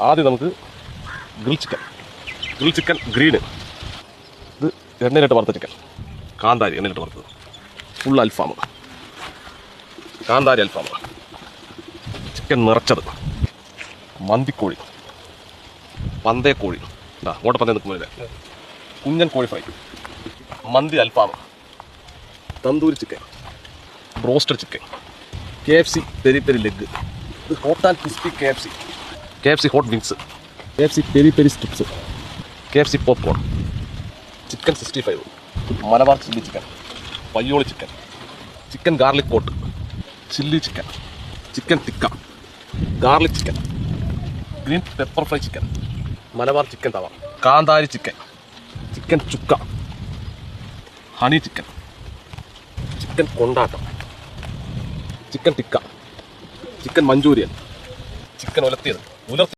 ആദ്യം നമുക്ക് grill chicken green. ഇത് എണ്ണയിലിട്ട് വറുത്ത ചിക്കൻ. കാന്താരി എണ്ണയിലിട്ട് വറുത്തത്. ഫുൾ അൽഫാം. കാന്താരി അൽഫാം. ചിക്കൻ നിറച്ചത്. മന്തിക്കോഴി, പന്തയക്കോഴി, അങ്ങോട്ട് പന്തയം നിൽക്കുന്നില്ല. കുഞ്ഞൻ കോഴി ഫ്രൈ, മന്തി അൽഫാം, tandoori chicken, broasted chicken, KFC peri peri leg, ഇത് hot and crispy KFC hot wings, KFC peri peri strips, KFC popcorn, chicken 65, Malabar chilli chicken, Payyoli chicken, chicken garlic coat, chilli chicken, chicken tikka, garlic chicken, green pepper fry chicken, Malabar chicken tawa, കാന്താരി chicken, chicken chukka, honey chicken, chicken കൊണ്ടാട്ടം, chicken tikka, chicken Manchurian, chicken ഉലർത്തിയത്.